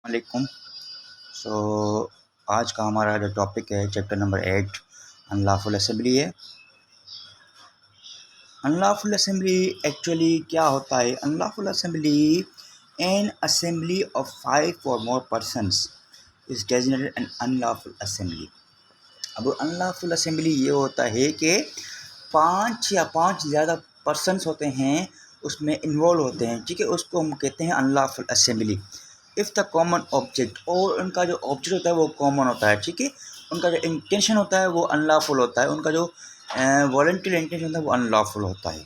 वालेकुम। सो आज का हमारा जो टॉपिक है चैप्टर नंबर 8 अनलॉफुल असेंबली है। अनलॉफुल असेंबली एक्चुअली क्या होता है? Unlawful assembly an assembly of 5 और more persons is designated an unlawful assembly. अब अनलॉफुल असेंबली ये होता है कि 5 या 5 ज़्यादा पर्सनस होते हैं उसमें इन्वॉल्व होते हैं, ठीक है, उसको हम कहते हैं unlawful assembly. If the common object, और उनका जो ऑब्जेक्ट होता है वो कॉमन होता है, ठीक है, उनका जो इंटेंशन होता है वो अनलॉफुल होता है, उनका जो वॉलंटरी इंटेंशन होता है वो अनलॉफुल होता है।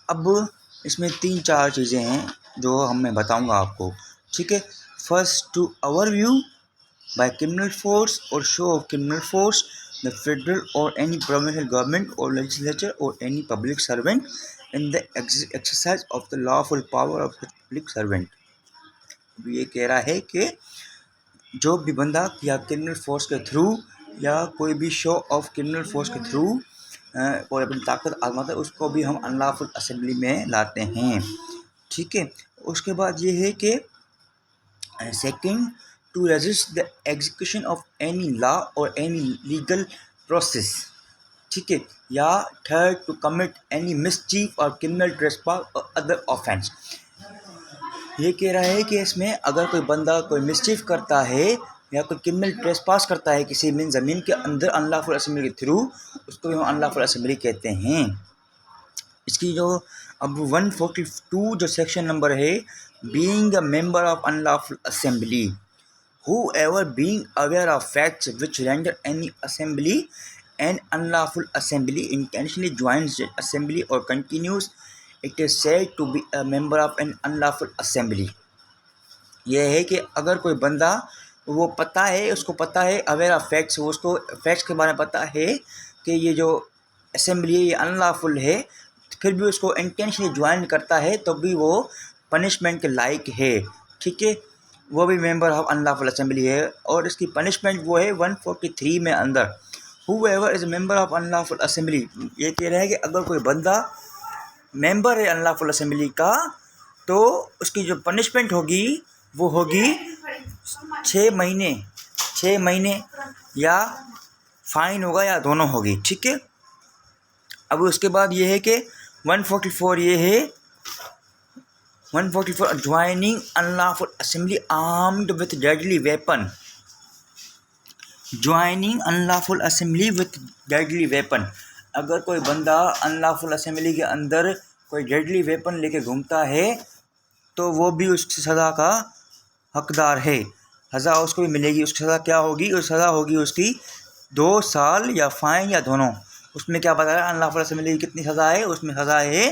अब इसमें 3-4 चीज़ें हैं जो मैं बताऊंगा आपको, ठीक है। First, to overview by criminal force और show of criminal force the federal or any provincial government or legislature or any public servant in the exercise of the lawful power of such public servant। ये कह रहा है कि जो भी बंदा या क्रिमिनल फोर्स के थ्रू या कोई भी शो ऑफ क्रिमिनल फोर्स के थ्रू कोई अपनी ताकत आजमाता है उसको भी हम अनलॉफुल असेंबली में लाते हैं, ठीक है। उसके बाद ये है कि second, to resist the execution of any law और एनी लीगल प्रोसेस, ठीक है। या third, to commit any mischief और क्रिमिनल ट्रेसपास और अदर ऑफेंस। ये कह रहा है कि इसमें अगर कोई बंदा कोई मिसचीफ करता है या कोई क्रिमिनल ट्रेसपास करता है किसी में ज़मीन के अंदर अनलॉफुल असेंबली के थ्रू, उसको भी हम अनलॉफुल असेंबली कहते हैं। इसकी जो अब 142 जो सेक्शन नंबर है, being a member of unlawful assembly, whoever being aware of facts which render any assembly an unlawful assembly intentionally joins the assembly or continues, it is said to be a member of an unlawful assembly। यह है कि अगर कोई बंदा वो पता है, उसको पता है, अवेयर ऑफ फैक्ट्स, वो उसको फैक्ट्स के बारे में पता है कि ये जो असेंबली है ये अनलॉफुल है, फिर भी उसको इंटेंशनली ज्वाइन करता है तो भी वो पनिशमेंट के लायक है, ठीक है, वो भी मेंबर ऑफ अनलॉफुल असेंबली है। और इसकी पनिशमेंट वो है 143 में अंदर, whoever is member of unlawful assembly. ये कह रहा है कि अगर कोई बंदा मेंबर है अनलॉफुल असेंबली का तो उसकी जो पनिशमेंट होगी वो होगी 6 महीने या फाइन होगा या दोनों होगी, ठीक है। अब उसके बाद ये है कि 144 ये है 144, joining unlawful assembly armed with deadly weapon. Joining unlawful assembly with deadly weapon, अगर कोई बंदा अनलॉफुल असेंबली के अंदर कोई डेडली वेपन लेके घूमता है तो वो भी उस सज़ा का हकदार है, सज़ा उसको भी मिलेगी। उसकी सज़ा क्या होगी? उस सज़ा होगी उसकी 2 साल या फाइन या दोनों। उसमें क्या बताया अनलॉफुल असेंबली की कितनी सज़ा है? उसमें सज़ा है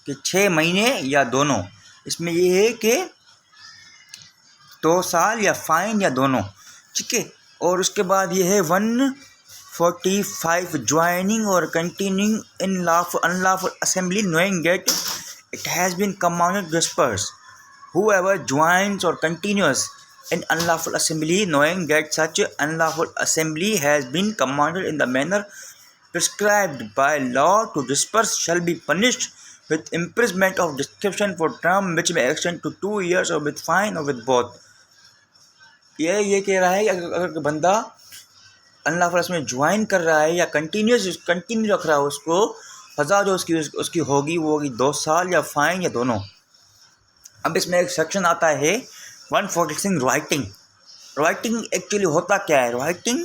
कि 6 महीने या दोनों। इसमें ये है कि 2 साल या फाइन या दोनों, ठीक है। और उसके बाद ये है 145, ज्वाइनिंग और continuing in unlawful assembly knowing that it has been commanded whispers, whoever joins or continues in unlawful assembly knowing that such unlawful assembly has been commanded in the manner prescribed by law to disperse shall be punished with imprisonment of description for term which may extend to 2 years or with fine or with both। ये कह रहा है कि अगर बंदा unlawful assembly join कर रहा है या कंटिन्यू रख रहा है, उसको सज़ा जो उसकी होगी वो होगी 2 साल या फाइन या दोनों। अब इसमें एक सेक्शन आता है 146, राइटिंग। राइटिंग एक्चुअली होता क्या है? राइटिंग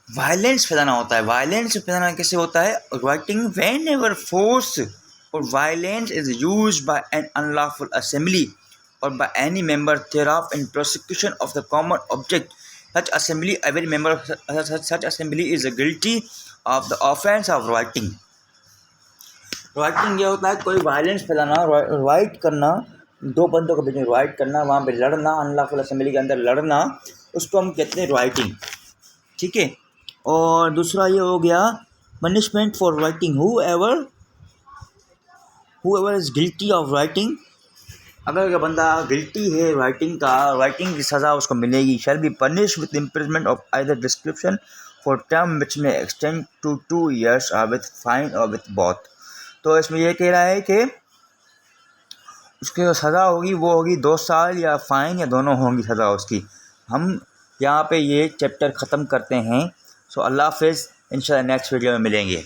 वायलेंस फैलाना होता है। वायलेंस फैलाना कैसे होता है? राइटिंग व्हेन एवर फोर्स और violence is used by an unlawful assembly और by any member thereof in prosecution of the common object such assembly, every member of such assembly is guilty of the offense of writing। Writing ये होता है कोई violence फैलाना, right करना, दो बंदों के बीच में राइट करना, वहाँ पे लड़ना, अनलॉफुल असेंबली के अंदर लड़ना, उसको हम कहते हैं राइटिंग, ठीक है। और दूसरा ये हो गया punishment for writing, whoever is guilty of writing. अगर बंदा गिल्टी है राइटिंग का, राइटिंग की सज़ा उसको मिलेगी, shall be punish with imprisonment of either description for term which में एक्सटेंड टू 2 years और विथ फाइन और विथ बोथ। तो इसमें यह कह रहा है कि उसकी जो सज़ा होगी वो होगी 2 साल या फ़ाइन या दोनों होंगी सज़ा उसकी। हम यहाँ पे ये चैप्टर ख़त्म करते हैं। सो अल्लाह हाफ़िज़, इंशाल्लाह नेक्स्ट वीडियो में मिलेंगे।